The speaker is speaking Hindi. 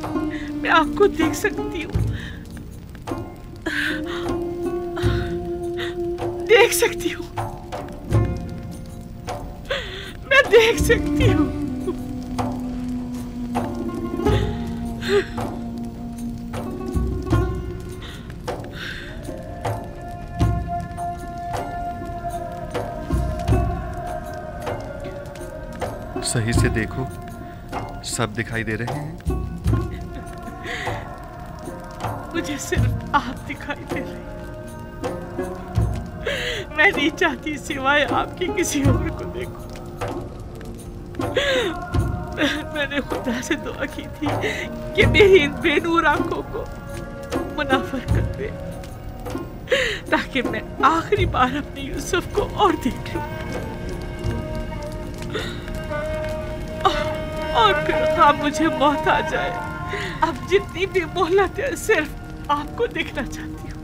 मैं आपको देख सकती हूँ, देख सकती हूँ, मैं देख सकती हूँ। सही से देखो, सब दिखाई दे रहे हैं। मुझे सिर्फ आप दिखाई दे रहे हैं। मैं नहीं चाहती सिवाय आपकी किसी और को देखूं। मैंने खुदा से दुआ की थी कि मेरी इन बेनूर आंखों को मुनाफर कर दे, ताकि मैं आखिरी बार अपने यूसुफ को और देख लूं, और फिर हाँ मुझे मौत आ जाए। अब जितनी भी मोहलत है सिर्फ आपको देखना चाहती हूँ।